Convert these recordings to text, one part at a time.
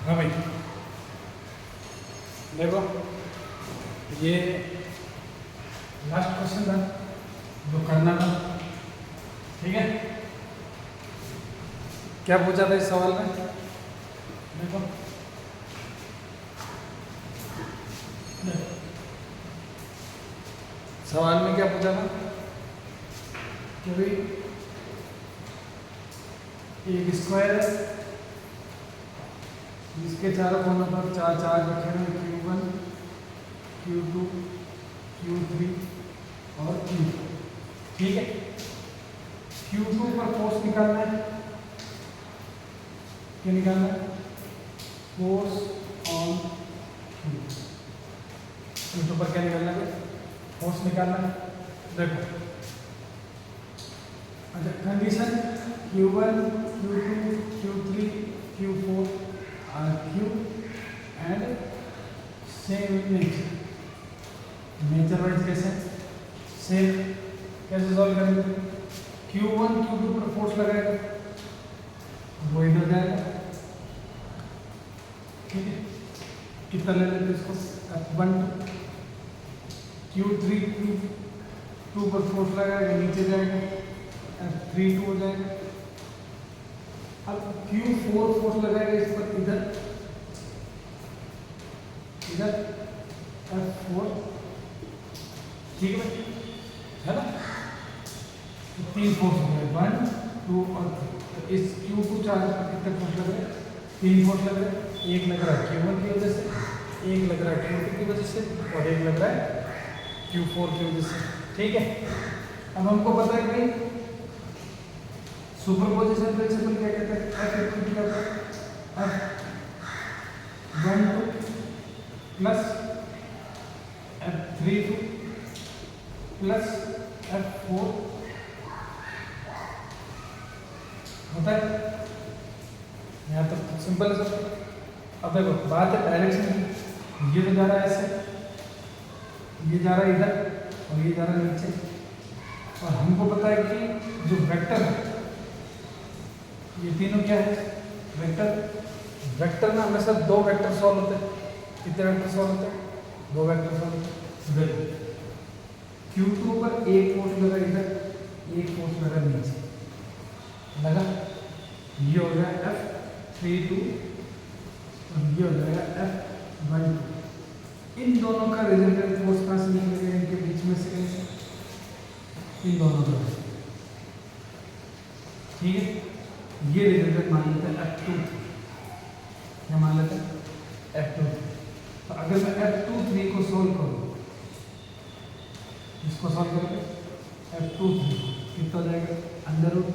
हाँ भाई, देखो ये लास्ट क्वेश्चन था जो करना था, ठीक है। क्या पूछा था इस सवाल में? देखो सवाल में क्या पूछा था कि भाई एक स्क्वायर है जिसके चारों कोनों पर चार चार्ज रखे हुए Q1, Q2, Q3 और Q4, ठीक है। Q2 पर फोर्स निकालना है, क्या निकालना है? फोर्स ऑन Q2 पर क्या निकालना है? फोर्स निकालना है। देखो अच्छा, condition Q1, Q2, Q3, Q4 are Q and same in nature। Nature wise कैसे? सेम। कैसे सॉल्व करेंगे? Q1 Q2 पर फोर्स लगाएगा, वो इधर जाएगा, ठीक है। कितना ले लेते इसको? F1। Q3 Q2 पर फोर्स लगाएगा, नीचे जाएगा, F3 हो जाएगा। अब Q4 फोर्स लगाएगा इस पर, इधर इधर F4, ठीक है ना। तो तीन फोर्स हो गए, 1, 2 और 3। तो इस Q2 चार्ज पर कितने फोर्स लग रहे हैं? 3 फोर्स लग रहे हैं। एक लग रहा है Q1 की वजह से, एक लग रहा है Q2 की वजह से और एक लग रहा है Q4 की वजह से, ठीक है। अब हमको पता है कि सुपरपोजिशन प्रिंसिपल क्या कहता है? F equal to F12 plus F32 plus F4 होता है। यहाँ तो सिंपल है सब। अब देखो बात है डायरेक्शन की, ये तो जा रहा है ऐसे, ये जा रहा है इधर और ये जा रहा है नीचे। और हमको पता है कि जो वेक्टर है, ये तीनों क्या है? वेक्टर। वेक्टर में हमेशा दो वेक्टर सॉल्व होते हैं। कितने वेक्टर सॉल्व होते हैं? दो वेक्टर सॉल्व होते हैं। Q2 पर एक फोर्स लगा इधर, एक फोर्स लगा नीचे, लगा। ये हो गया F32 और ये हो जाएगा F12। इन दोनों का रिजल्टेंट फोर्स कहाँ से निकलेगा? इनके बीच में से, इन दोनों का, ठीक है। ये रिजल्टेंट मान लेते हैं F23, क्या मान लेते हैं? F23। तो अगर मैं F23 को सोल्व करूँ, इसको सॉल्व करके F23 कितना हो जाएगा? अंडर रूट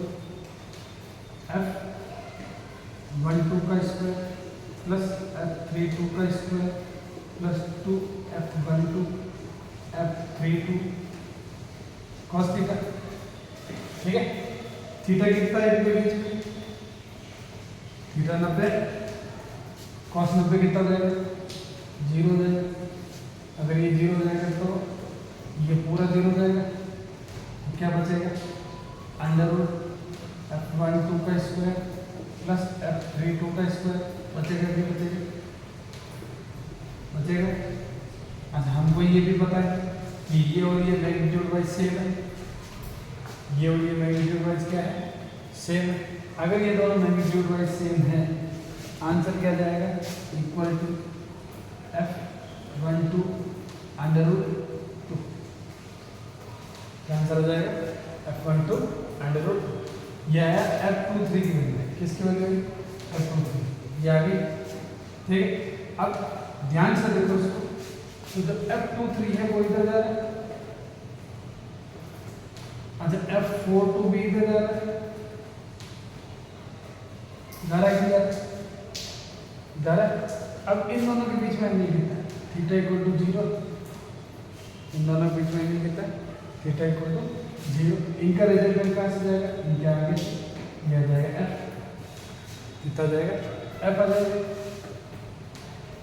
F12 का स्क्वायर प्लस F32 का square plus 2 F12 F32 cos theta, ठीक है। थीटा कितना है इनके बीच में? थीटा 90, cos 90 कितना हो जाएगा? 0 हो जाएगा। अगर ये 0 हो जाएगा तो ये पूरा 0 हो जाएगा, तो क्या बचेगा? अंडर रूट F12 का स्क्वायर प्लस F32 का स्क्वायर बचेगा, क्या बचेगा? बचेगा। अच्छा, हमको ये भी पता है कि ये और ये मैग्नीट्यूड वाइज सेम है, ये और ये मैग्नीट्यूड वाइज क्या है? सेम है। अगर ये दोनों मैग्नीट्यूड वाइज सेम है, आंसर क्या जाएगा? Equal to F12 under root 2। क्या आंसर हो जाएगा? F12 under root 2। यह है F23 की वैल्यू। किसकी वैल्यू? F23। ये आ गई, ठीक है। अब ध्यान से देखो इसको, तो जो F23 है वो इधर जा रहा है। अच्छा, F42 भी इधर जा रहा है, जा रहा है, जा रहा है। अब इन दोनों के बीच में एंगल कितना है? Theta equal to 0। इन दोनों के बीच में एंगल कितना है? Theta equal to 0। इनका रिजल्टेंट कहाँ से जाएगा? इनके आगे यह जाएगा F। कितना जाएगा? F आ जाएगा।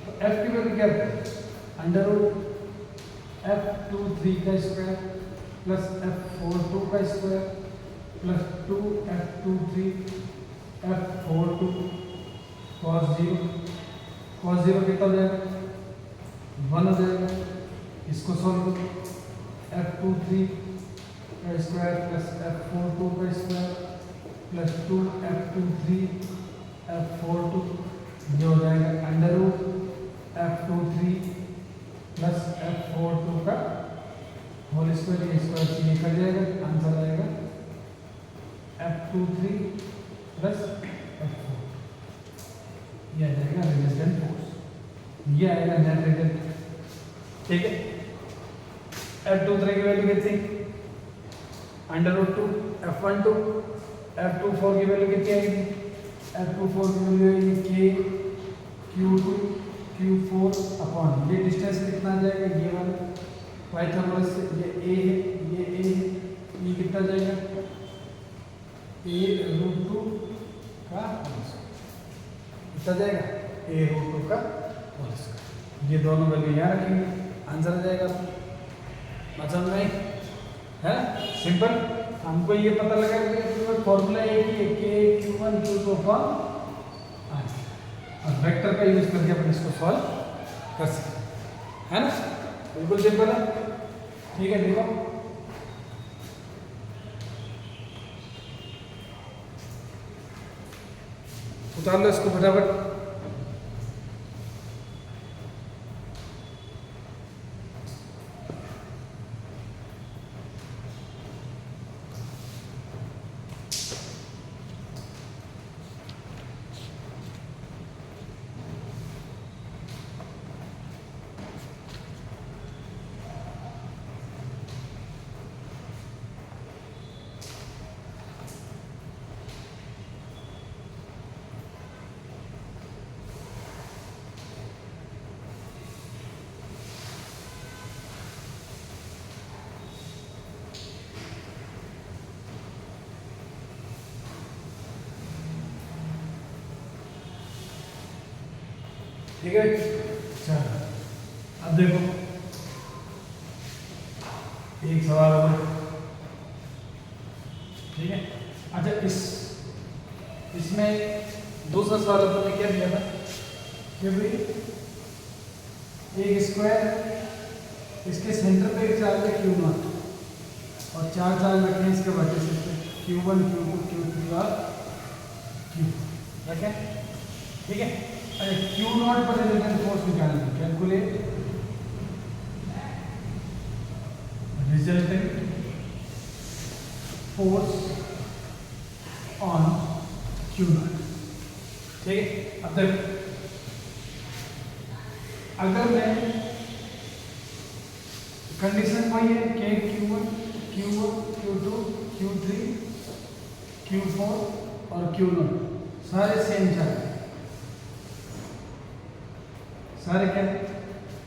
तो F की वैल्यू क्या है? अंडर रूट F23 का स्क्वायर प्लस F42 का square plus 2 F23 F42 cos 0 cos 0 कितना हो जाएगा 1 हो जाएगा। इसको सॉल्व करो f23 का स्क्वायर प्लस f42 का स्क्वायर प्लस 2 f23 f42 ये हो जाएगा under root f23 plus f42 का होल स्क्वायर, ये स्क्वायर से निकल जाएगा, आंसर आएगा f23 प्लस f4, ये आ जाएगा रेजिस्टेंट फोर्स, ये आएगा नेट रिजल्ट। ठीक है, f23 की वैल्यू कितनी अंडर रूट 2 f12, f24 की वैल्यू कितनी आएगी f24 की वैल्यू आएगी k q2 q4 अपॉन ये डिस्टेंस कितना आ जाएगा ये वाला पाइथागोरस से, ये a है ये a है, ये कितना जाएगा a रूट 2 का होल स्क्वायर, कितना जाएगा a रूट 2 का होल स्क्वायर, ये दोनों वैल्यू यहाँ रखेंगे, आंसर आ जाएगा। मतलब नहीं है सिंपल, हमको ये पता लगा कि फॉर्मूला एक ही है k q1 q2 upon r, और वेक्टर का यूज करके अपन इसको सॉल्व कर सकते हैं, है ना, बिल्कुल सिंपल है। ठीक है, देखो उतार लो इसको फटाफट। ठीक है, चलो अब देखो एक सवाल और, ठीक है। अच्छा इसमें दूसरा सवाल अपन ने क्या दिया था कि भाई एक स्क्वायर, इसके सेंटर पे एक चार्ज है Q0 और चार चार्ज रखे हैं इसके वर्टिसेस पे Q1 Q2 Q3 और Q रखें, ठीक है। अरे Q0 पर रिजल्टेंट फोर्स निकालना, calculate resultant force on Q0, ठीक है। अब देखो अगर मैं कंडीशन वही है k q1 q2 q3 q4 और q0 सारे सेम चार्ज, सारे क्या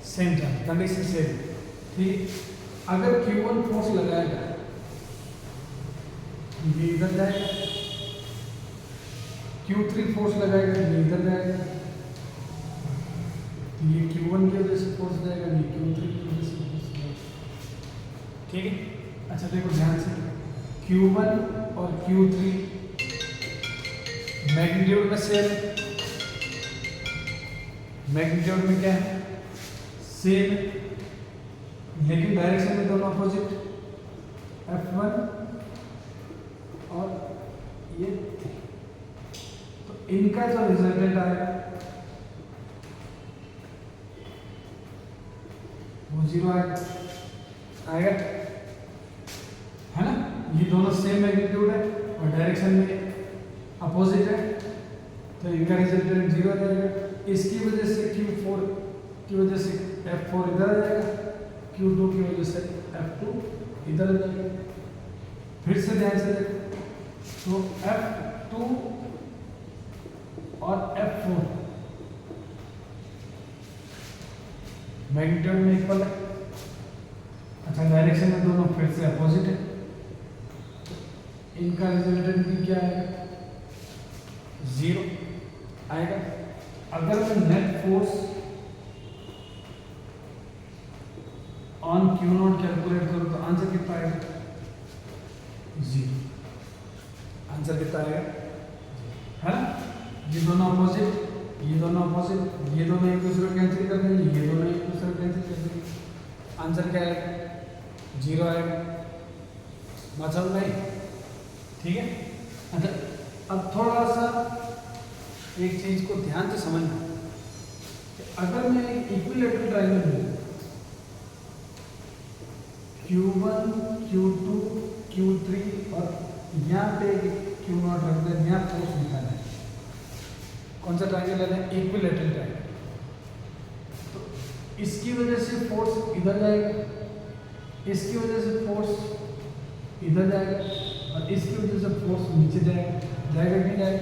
सेम चार्ज, कंडीशन सेम, ठीक। अगर Q1 फोर्स लगाएगा ये इधर जाएगा, Q3 फोर्स लगाएगा ये इधर जाएगा, तो ये Q1 की वजह से फोर्स जाएगा, ये Q3 की वजह से फोर्स जाएगा, ठीक है। अच्छा देखो ध्यान से, Q1 और Q3 मैग्नीट्यूड में सेम, मैग्नीट्यूड में क्या है सेम, लेकिन डायरेक्शन में दोनों अपोजिट, F1 और ये, तो इनका जो रिजल्टेंट आएगा वो 0 आएगा, है ना। ये दोनों सेम मैग्नीट्यूड है और डायरेक्शन में अपोजिट है, तो इनका रिजल्टेंट 0 आ जाएगा। इसकी वजह से Q4 की वजह से F4 इधर आ जाएगा, Q2 की वजह से F2 इधर आ जाएगा। फिर से ध्यान से देखो, तो F2 और F4 मैग्नीट्यूड में इक्वल है, अच्छा डायरेक्शन में दोनों फिर से अपोजिट है, इनका रिजल्टेंट भी क्या आएगा 0 आएगा। अगर मैं net force on Q0 calculate करूं तो आंसर कितना आएगा 0, आंसर कितना आएगा, है ना। ये दोनों अपोजिट, ये दोनों अपोजिट, ये दोनों एक दूसरे को कैंसिल कर देंगे, ये दोनों एक दूसरे को कैंसिल कर देंगे। आंसर क्या है? 0 आएगा। मतलब नहीं, ठीक है। अच्छा, अब थोड़ा सा एक चीज को ध्यान से समझना कि अगर मैं एक इक्विलेटरल ट्रायंगल लूं, Q1, Q2, Q3 और यहाँ पे Q0 रख दे, यहाँ फोर्स निकालना है। कौन सा ट्रायंगल लेना है? Equilateral triangle. तो इसकी वजह से फोर्स इधर जाएगा, इसकी वजह से फोर्स इधर जाएगा और इसकी वजह से फोर्स नीचे जाएगा। जाएगा कि नहीं जाएगा?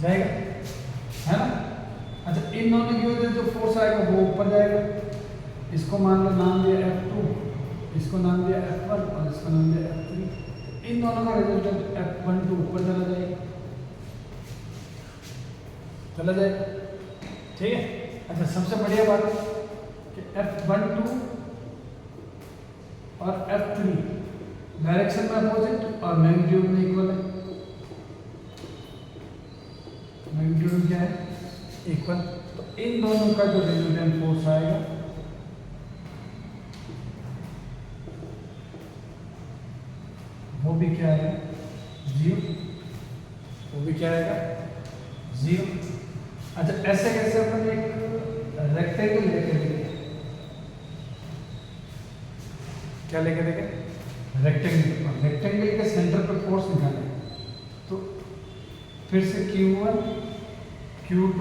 जाएगा, है ना। अच्छा, इन दोनों की वजह से जो फोर्स आएगा वो ऊपर जाएगा। इसको मान लो नाम दिया F2, इसको नाम दिया F1 और इसको नाम दिया F3। इन दोनों का रिजल्टेंट F12 ऊपर चला जाएगा, चला जाएगा, ठीक है। अच्छा, सबसे बढ़िया बात कि F12 और F3 डायरेक्शन में अपोजिट और मैग्नीट्यूड में इक्वल है। मैग्नीट्यूड क्या है? इक्वल। तो इन दोनों का जो रिजल्टेंट फोर्स आएगा वो भी क्या आएगा? 0। वो भी क्या आएगा? 0। अच्छा, ऐसे कैसे अपन एक रेक्टेंगल लेके देखें, क्या लेके देखें? रेक्टेंगल। रेक्टेंगल के सेंटर पे फोर्स निकालें तो फिर से Q1, Q2,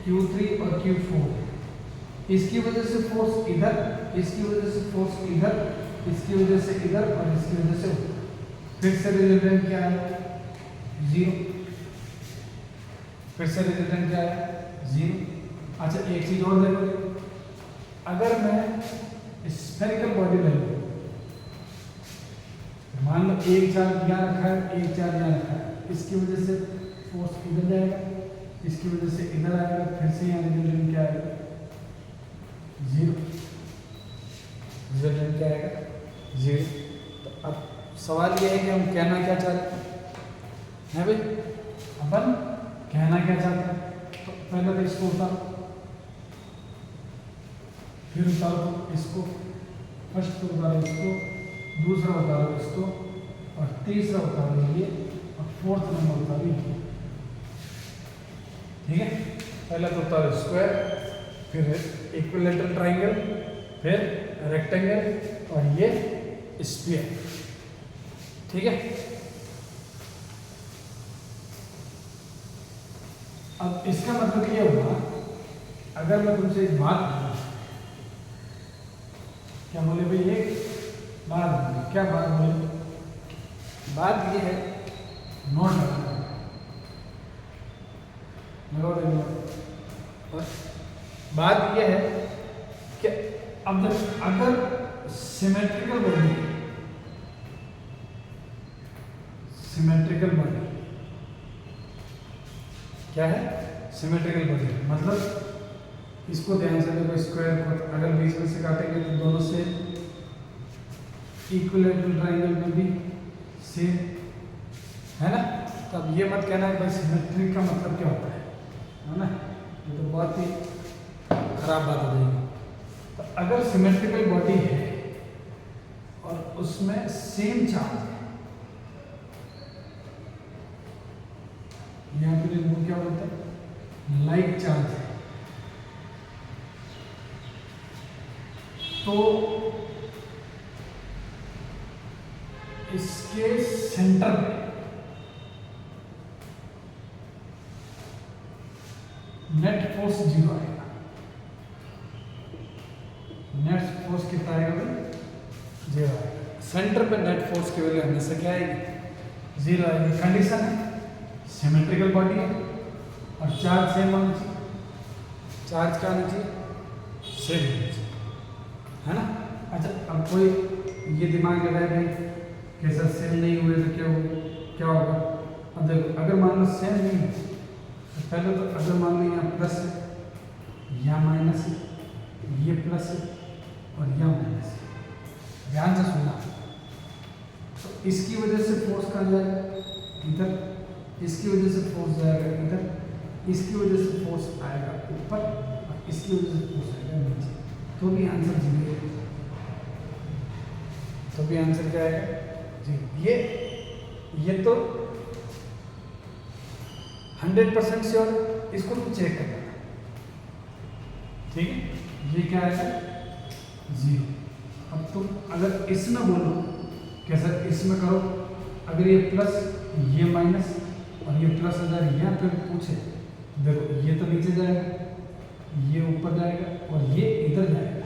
Q3 और Q4। इसकी वजह से फोर्स इधर, इसकी वजह से फोर्स इधर, इसकी वजह से इधर और इसकी वजह से उधर। फिर से रिजल्टेंट क्या है? 0। फिर से रिजल्टेंट क्या है? 0। अच्छा, एक चीज और देखो, अगर मैं स्फेरिकल बॉडी ले लूं, मान लो एक चार्ज यहाँ रखा है, एक चार्ज यहाँ रखा है, इसकी वजह से फोर्स इधर जाएगा, इसकी वजह से इधर आएगा, फिर से यहाँ रिजल्टेंट क्या आएगा? 0। रिजल्टेंट क्या आएगा? 0। तो अब सवाल ये है कि हम कहना क्या चाहते हैं भाई? अपन कहना क्या चाहते हैं? तो पहले तो इसको उतारो, फिर उतारो इसको, फर्स्ट उतारो इसको, दूसरा उतारो इसको और तीसरा उतारो ये और फोर्थ नंबर उतारो ये, ठीक है। पहला तो उतारो स्क्वायर, फिर इक्विलेटरल ट्रायंगल, फिर रेक्टेंगल और ये स्फीयर, ठीक है। अब इसका मतलब ये हुआ, अगर मैं तुमसे एक बात बोलूं, क्या बोले भाई? एक बात बोले। क्या बात बोले? बात ये है, नोट रखना, और बात ये है कि अब अगर सिमेट्रिकल बॉडी, सिमेट्रिकल बॉडी क्या है? सिमेट्रिकल बॉडी मतलब इसको ध्यान से देखो, स्क्वायर को अगर बीच में से काटेंगे तो दोनों से इक्विलेटरल ट्रायंगल में भी सेम है ना। तो अब ये मत कहना है भाई सिमेट्री का मतलब क्या होता है ना, ये तो बहुत ही खराब बात हो जाएगी। तो अगर सिमेट्रिकल बॉडी है और उसमें सेम चार्ज है, यहाँ पे वो क्या बोलते हैं? लाइक चार्ज है, तो इसके सेंटर में नेट फोर्स 0 आएगा। नेट फोर्स कितना आएगा भाई? 0 आएगा। सेंटर पे नेट फोर्स की वैल्यू हमेशा क्या आएगी? 0 आएगी। कंडीशन है सिमेट्रिकल बॉडी है और चार्ज सेम होना चाहिए। चार्ज क्या होना चाहिए? सेम होना चाहिए, है ना। अच्छा, अब कोई ये दिमाग लगाए भाई कैसा सेम नहीं हुए तो क्या होगा? अब देखो, अगर मान लो सेम नहीं है तो पहले तो अगर मान लो यहाँ प्लस है, यहाँ माइनस है, ये प्लस है और यहाँ माइनस है, ध्यान से सुनना। तो इसकी वजह से फोर्स कहाँ जाएगा? इधर। इसकी वजह से फोर्स जाएगा इधर इसकी वजह से फोर्स आएगा ऊपर और इसकी वजह से फोर्स आएगा नीचे, तो भी आंसर जीरो है। तो भी आंसर क्या आएगा? जी। ये तो 100% श्योर, इसको तुम चेक करना, ठीक है। ये क्या आएगा? जीरो। अब तुम अगर इसमें बोलो कि सर इसमें करो, अगर ये प्लस ये माइनस और ये प्लस हो जाए, यहाँ पे पूछे, देखो ये तो नीचे जाएगा, ये ऊपर जाएगा और ये इधर जाएगा,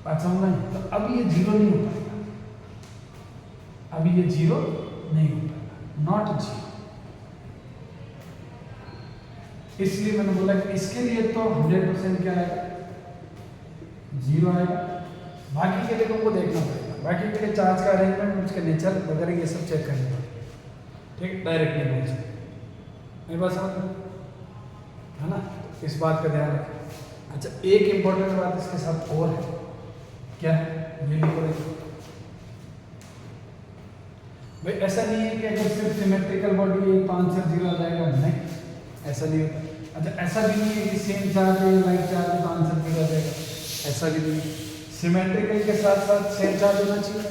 बात समझ में? तो अब ये जीरो नहीं हो पाएगा, अभी ये जीरो नहीं हो पाएगा, नॉट जीरो। इसलिए मैंने बोला कि इसके लिए तो 100% क्या आएगा? जीरो आएगा। बाकी के लिए तुमको देखना पड़ेगा, बाकी के लिए चार्ज का अरेंजमेंट, उसके नेचर वगैरह ये सब चेक करना पड़ेगा, ठीक। डायरेक्ट नहीं बोल सकते, मेरी बात समझ है ना? इस बात का ध्यान रखें। अच्छा, एक इंपॉर्टेंट बात इसके साथ और है, क्या है? ये लिखो भाई, ऐसा नहीं है कि अगर सिर्फ सिमेट्रिकल बॉडी है तो आंसर जीरो आ जाएगा, नहीं, ऐसा नहीं होता। अच्छा, ऐसा भी नहीं है कि सेम चार्ज है लाइक चार्ज है तो आंसर जीरो आ जाएगा, ऐसा भी नहीं है। सिमेट्रिकल के साथ साथ सेम चार्ज होना चाहिए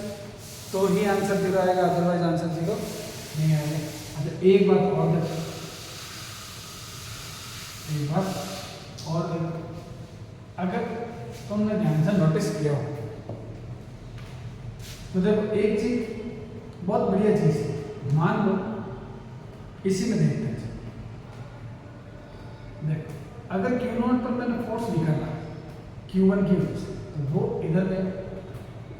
तो ही आंसर जीरो आएगा, अदरवाइज आंसर जीरो नहीं आएगा। अच्छा, एक बात और देखो, एक बात और देखो, अगर तुमने ध्यान से नोटिस किया हो तो देखो एक चीज बहुत बढ़िया चीज है, मान लो इसी में देखते हैं, देखो अगर Q0 पर मैंने फोर्स निकाला Q1 की वजह से, तो वो इधर है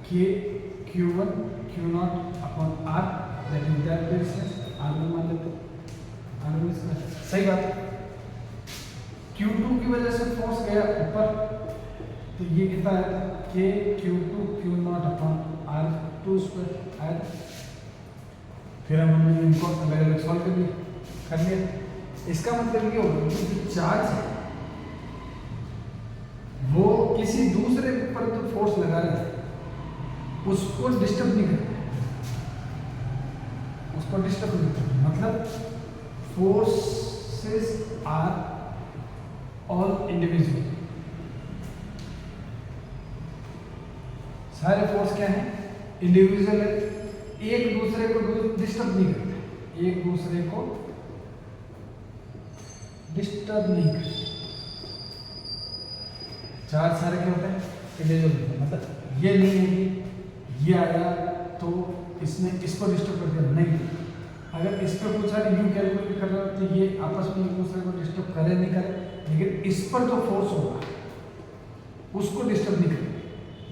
Q1 Q0 upon R, that is that distance, R में मान लेते हैं, R में सही बात है। Q2 की वजह से फोर्स गया ऊपर, तो ये कितना है? K Q2 Q0 upon R2 square आया। फिर हमने इनको अलग अलग सॉल्व कर लिया। इसका मतलब ये होगा कि जो चार्ज है वो किसी दूसरे पर तो फोर्स लगा रहे थे, उसको डिस्टर्ब नहीं करते, उसको डिस्टर्ब नहीं करते, मतलब फोर्सेस आर ऑल इंडिविजुअल, सारे फोर्स क्या है? इंडिविजुअल है, एक दूसरे को डिस्टर्ब नहीं करते, एक दूसरे को डिस्टर्ब नहीं करते। चार्ज सारे क्या होते हैं? इंडिविजुअल होते हैं, मतलब ये नहीं है कि ये आया तो इसने इसको डिस्टर्ब कर दिया, नहीं। अगर इस पर पूछा कि यू कैलकुलेट कर रहा हो तो ये आपस में एक दूसरे को डिस्टर्ब करे नहीं करे, लेकिन इस पर जो फोर्स होगा उसको डिस्टर्ब नहीं करे।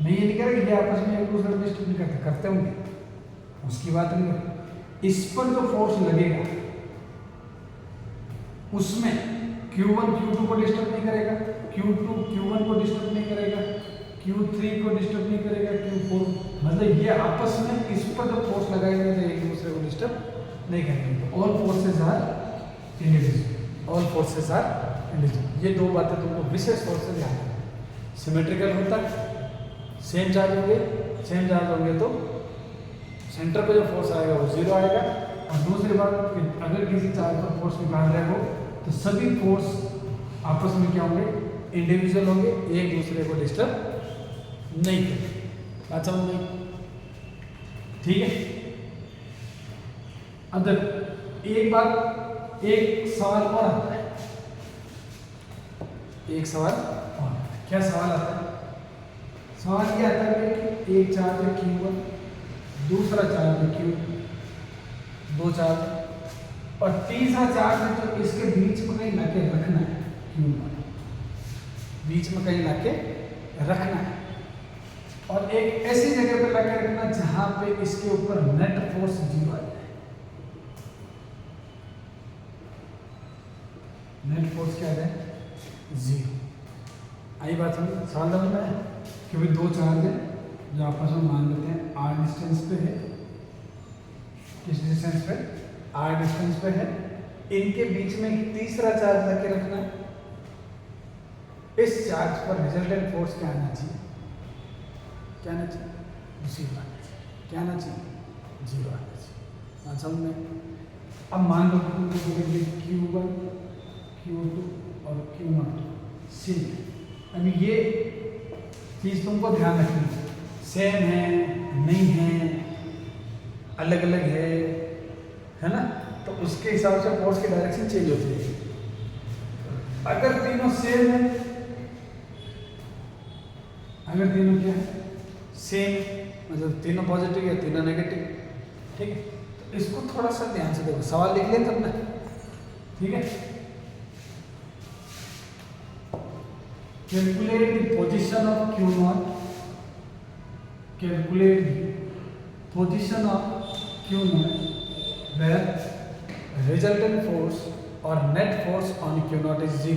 मैं ये नहीं कह रहा कि ये आपस में एक दूसरे को डिस्टर्ब नहीं करते, करते होंगे, उसकी बात नहीं है। इस पर जो फोर्स लगेगा उसमें Q1 Q2 को डिस्टर्ब नहीं करेगा, Q2 Q1 को डिस्टर्ब नहीं करेगा, Q3 को डिस्टर्ब नहीं करेगा, Q4, मतलब ये आपस में इस पर जो फोर्स लगाएंगे तो एक दूसरे को डिस्टर्ब नहीं करेंगे। All forces are individual, all forces are individual. ये दो बातें तुमको विशेष तौर से ध्यान रखना। सिमेट्रिकल होता है, सेम चार्ज होंगे तो सेंटर पे जो फोर्स आएगा वो जीरो आएगा। और दूसरी बात कि अगर किसी चार्ज पर फोर्स निकाल रहे हो तो सभी फोर्स आपस में क्या होंगे? इंडिविजुअल होंगे, एक दूसरे को डिस्टर्ब नहीं करेंगे। बात समझ में? ठीक है। अब एक बात, एक सवाल और आता है, एक सवाल और, क्या सवाल आता है? सवाल ये आता है कि एक चार्ज है Q1, दूसरा चार्ज है Q, दो चार्ज, और तीसरा चार्ज है तो इसके बीच में कहीं लाके रखना है, Q1 बीच में कहीं लाके रखना है, और एक ऐसी जगह पे लाके रखना जहां पे इसके ऊपर नेट फोर्स जीरो आ जाए। नेट फोर्स क्या है? जीरो। आई बात समझ? सवाल समझ में है? क्योंकि दो चार्ज है जो आपस में मान लेते हैं r डिस्टेंस पे है, किस डिस्टेंस पे? r डिस्टेंस पे है, इनके बीच में एक तीसरा चार्ज रखे रखना है। इस चार्ज पर रिजल्टेंट फोर्स क्या आना चाहिए? क्या आना चाहिए? जीरो आना चाहिए। क्या आना चाहिए? जीरो आना चाहिए। समझ में? अब मान लो कि तुमको बोलेंगे Q1 Q2 और Q0 सेम। अभी ये चीज़ तुमको ध्यान रखनी है, सेम है नहीं है, अलग अलग है ना, तो उसके हिसाब से फोर्स की डायरेक्शन चेंज होती है। अगर तीनों सेम है, अगर तीनों क्या है सेम, मतलब तीनों पॉजिटिव या तीनों नेगेटिव, ठीक है, तो इसको थोड़ा सा ध्यान से देखो, सवाल लिख लें तब ना, ठीक है। Calculate the position of Q0, calculate the position of Q0 where resultant force or net force on Q0 is 0.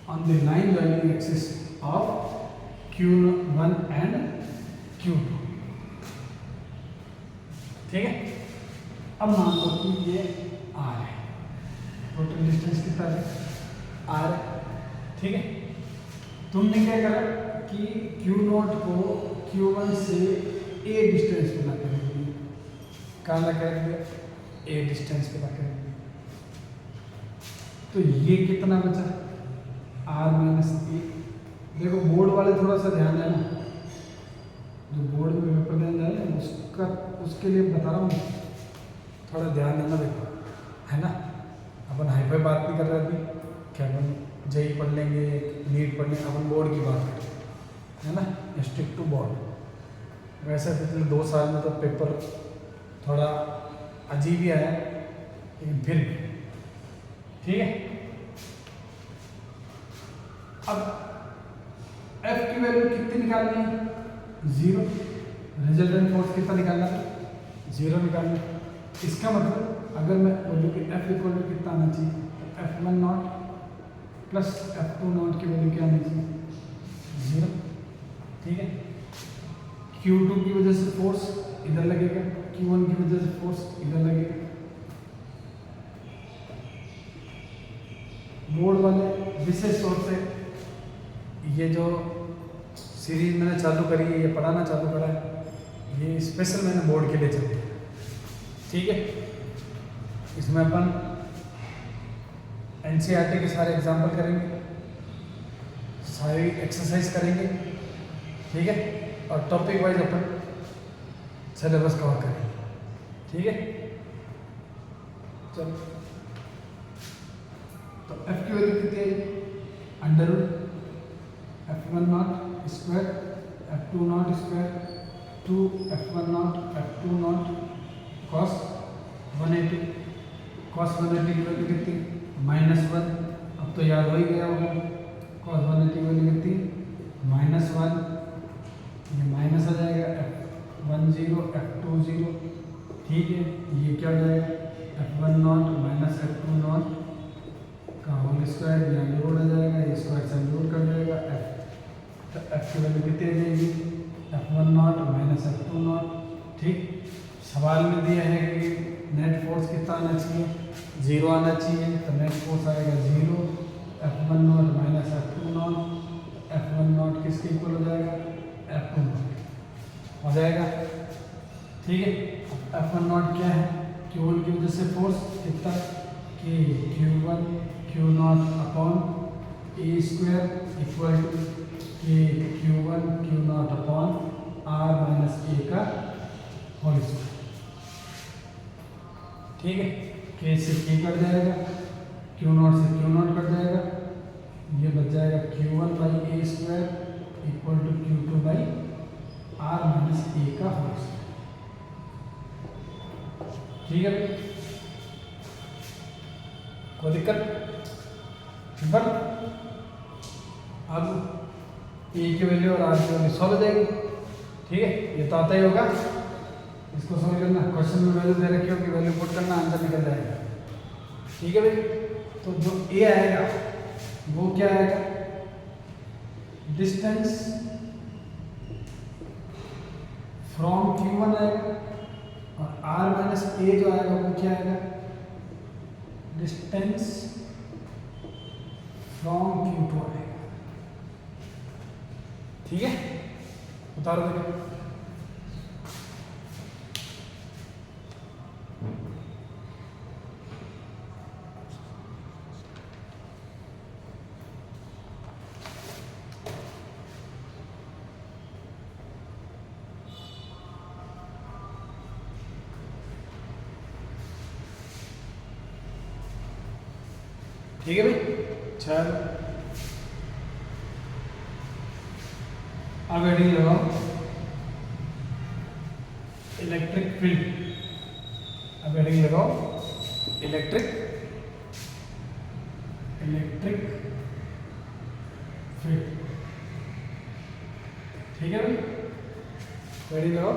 On the line joining axis of Q1 and Q2, ठीक है। अब मान लो कि ये R है, टोटल डिस्टेंस कितना है R है, ठीक है। तुमने क्या करा कि Q0 को Q1 से A डिस्टेंस पे ला कर रख दिया, कहाँ ला कर दिया A डिस्टेंस पे ला कर दिया, तो ये कितना बचा R माइनस ए। देखो बोर्ड वाले थोड़ा सा ध्यान देना, जो बोर्ड में पेपर देने जा रहे हैं उसका, उसके लिए बता रहा हूँ, थोड़ा ध्यान देना। देखो है ना, अपन हाई फाई बात नहीं कर रहे अभी, क्या अपन जेई पढ़ लेंगे, नीट पढ़ लेंगे, अपन बोर्ड की बात करें, है ना, स्टिक टू बोर्ड। वैसे पिछले 2 साल में तो पेपर थोड़ा अजीब ही आया, लेकिन फिर भी ठीक है। अब F की वैल्यू कितनी निकालनी है 0, रिजल्टेंट फोर्स कितना निकालना है 0 निकालना है। इसका मतलब अगर मैं बोलूँ कि F इक्वल टू कितना आना चाहिए, तो F1 not plus F2 not की वैल्यू क्या आनी चाहिए 0, ठीक है। Q2 की वजह से फोर्स इधर लगेगा, Q1 की वजह से फोर्स इधर लगेगा। बोर्ड वाले विशेष तौर से ये जो सीरीज मैंने चालू करी है, ये पढ़ाना चालू करा है, ये स्पेशल मैंने बोर्ड के लिए चलती है, ठीक है। इसमें अपन एनसीईआरटी के सारे एग्जाम्पल करेंगे, सारी एक्सरसाइज करेंगे, ठीक है, और टॉपिक वाइज अपन सिलेबस कवर करेंगे, ठीक है। चलो, तो F की वैल्यू कितनी है under root F1 naught square F2 naught square 2 F1 naught F2 naught cos 180, cos 180 की वैल्यू कितनी -1, अब तो याद हो ही गया होगा, cos 180 की वैल्यू कितनी -1, ये माइनस आ जाएगा F10 F20, ठीक है। ये क्या हो जाएगा F1 not minus F2 not का होल स्क्वायर, यहाँ लोड आ जाएगा, ये स्क्वायर से लोड कर जाएगा F, तो F की वैल्यू कितनी आ जाएगी F1 not minus F2 not, ठीक। सवाल में दिया है कि नेट फोर्स कितना आना चाहिए 0 आना चाहिए, तो नेट फोर्स आएगा 0, F1 not minus F2 not, F1 not किसके इक्वल हो जाएगा F2 नॉट हो जाएगा, ठीक है। F1 नॉट क्या है, Q1 की वजह से फोर्स कितना कि Q1 Q naught upon A square equal to K Q1 Q naught upon R minus A का होल स्क्वायर, ठीक है। के से के कट जाएगा, Q नॉट से Q नॉट कट जाएगा, ये बच जाएगा Q1 by A square equal to Q2 by R minus A का होल स्क्वायर, ठीक है। कोई दिक्कत सिंपल। अब ए की वैल्यू और आर की वैल्यू सॉल्व हो जाएगी, ठीक है, ये तो आता ही होगा। इसको सॉल्व करना, क्वेश्चन में वैल्यू दे रखी होगी, वैल्यू पुट करना, आंसर निकल जाएगा, ठीक है भाई। तो जो ए आएगा वो क्या आएगा, डिस्टेंस फ्रॉम Q1 आएगा, और R माइनस ए जो आएगा वो क्या आएगा, डिस्टेंस फ्रॉम Q2 आएगा, ठीक है। उतारो देखो। ठीक है भाई, चलो अब हेडिंग लगाओ इलेक्ट्रिक फील्ड। अब हेडिंग लगाओ इलेक्ट्रिक फील्ड। ठीक है भाई, हेडिंग लगाओ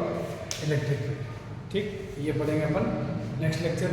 इलेक्ट्रिक फील्ड। ठीक, ये पढ़ेंगे अपन नेक्स्ट लेक्चर।